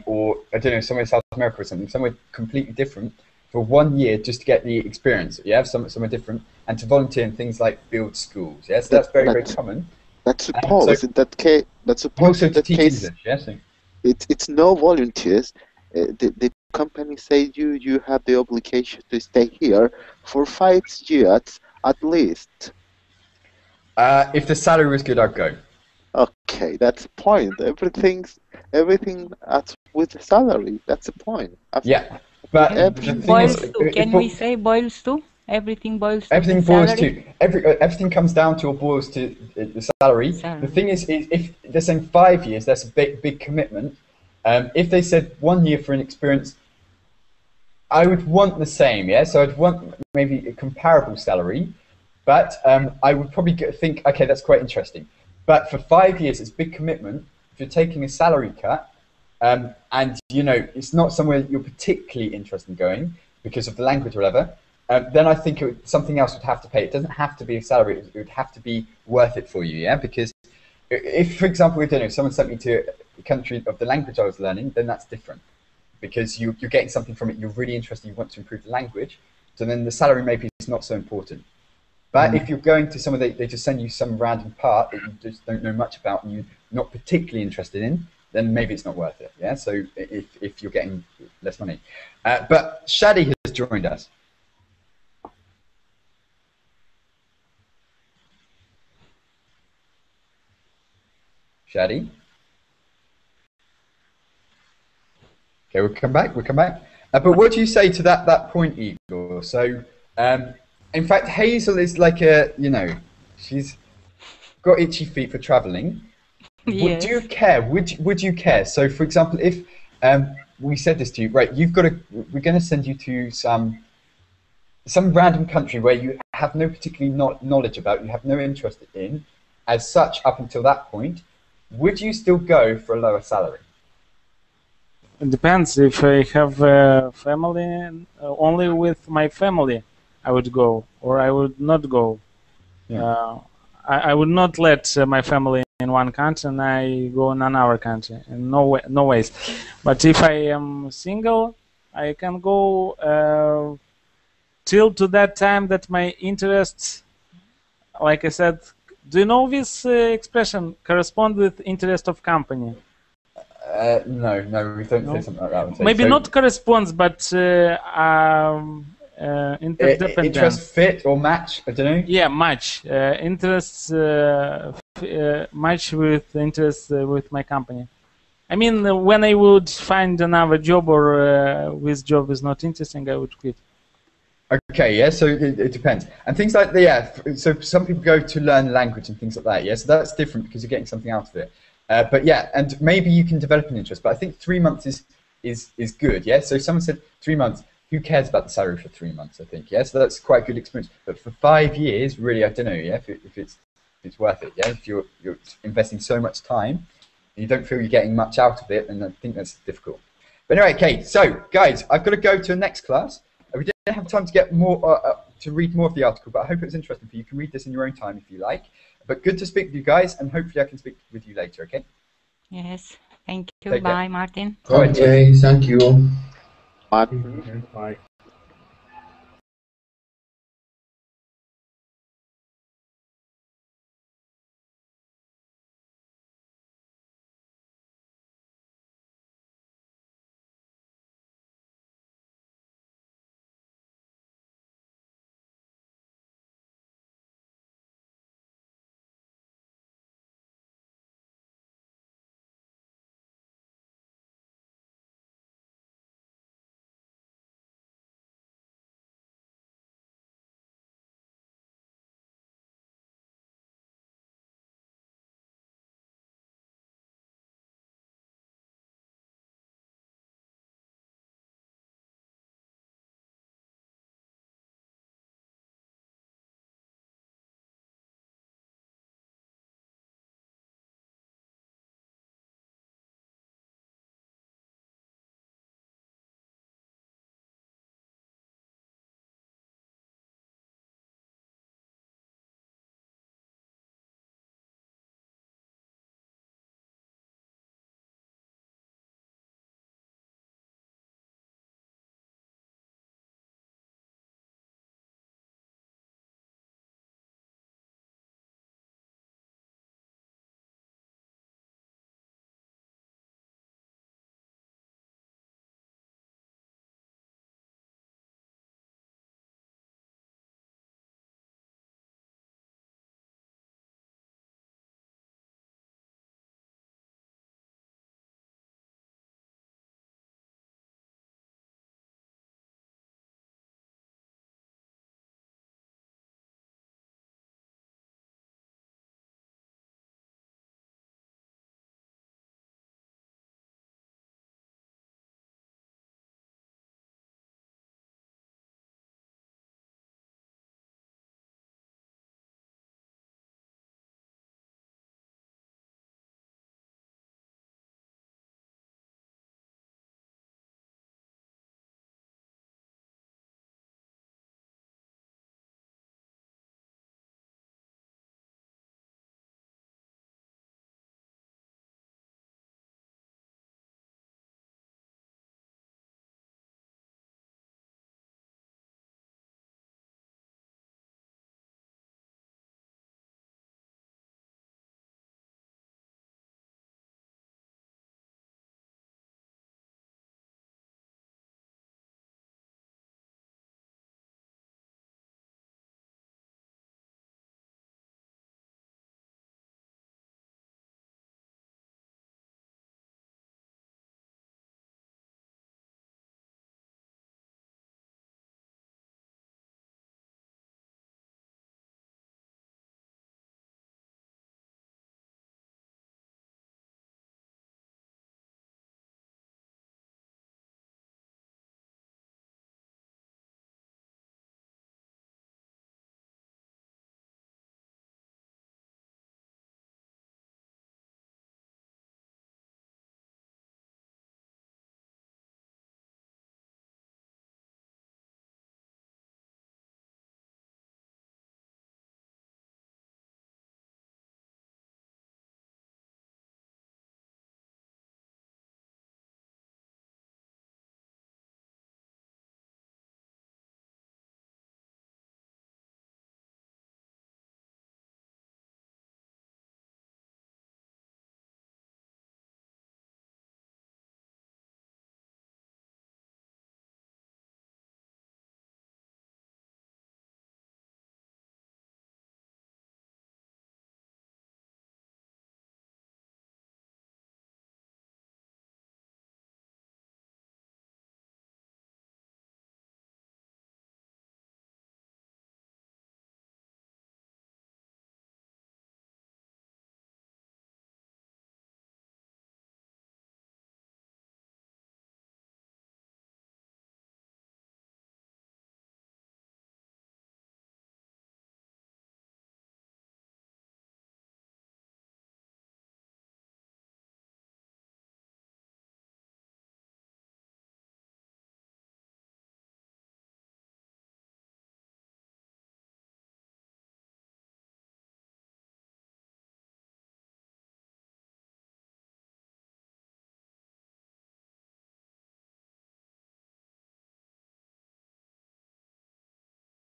or I don't know, somewhere in South America or something, somewhere completely different, for 1 year, just to get the experience. Yeah, somewhere different, and to volunteer in things like build schools. Yes, that's very common. That's suppose in that case. That's suppose in that case. English, yes. It's no volunteers. The company says you have the obligation to stay here for 5 years at least. If the salary was good, I'd go. Okay, that's the point. Everything with the salary. That's the point. Yeah, but boils too. Can we say boils too? Everything boils to Everything the boils salary? to everything comes down to or boils to the salary. Salary. The thing is if they're saying 5 years, that's a big commitment. If they said 1 year for an experience, I would want the same, yeah. So I'd want maybe a comparable salary, but I would probably think, okay, that's quite interesting. But for 5 years, it's a big commitment. If you're taking a salary cut, and you know it's not somewhere you're particularly interested in going because of the language or whatever, then I think something else would have to pay. It doesn't have to be a salary. It would have to be worth it for you, yeah. Because if, for example, I don't know, someone sent me to a country of the language I was learning, then that's different. Because you're getting something from it, you're really interested, you want to improve the language, so then the salary maybe is not so important. But if you're going to somewhere, they just send you some random part that you just don't know much about and you're not particularly interested in, then maybe it's not worth it. Yeah. So if you're getting less money, but Shadi has joined us. Shadi. Okay, we'll come back. But what do you say to that point, Igor? So, in fact, Hazel is like she's got itchy feet for travelling. Yes. Do you care? Would you care? So, for example, if we said this to you, right? We're going to send you to some random country where you have no particularly knowledge about, you have no interest in, as such up until that point. Would you still go for a lower salary? It depends. If I have a family, only with my family, I would go, or I would not go. Yeah. I would not let my family in one country and I go in another country. In no ways. But if I am single, I can go till to that time that my interests, like I said, do you know this expression, correspond with interest of company? No, we don't say something like that. Maybe not corresponds, but interdependence. Interest fit or match? I don't know. Yeah, match. Interests match with interests with my company. I mean, when I would find another job or this job is not interesting, I would quit. Okay, yeah, so it depends. And things like so some people go to learn language and things like that, yeah, so that's different because you're getting something out of it. But yeah, and maybe you can develop an interest, but I think 3 months is good, yeah? So someone said 3 months, who cares about the salary for 3 months, I think, yeah? So that's quite a good experience. But for 5 years, really, I don't know, yeah, if it's worth it, yeah? If you're investing so much time and you don't feel you're getting much out of it, then I think that's difficult. But anyway, okay, so guys, I've got to go to the next class. We didn't have time to get more to read more of the article, but I hope it was interesting for you. You can read this in your own time if you like. But good to speak with you guys, and hopefully I can speak with you later, okay? Yes. Thank you. Take care. Bye, Martin. Okay, thank you. Martin. Bye.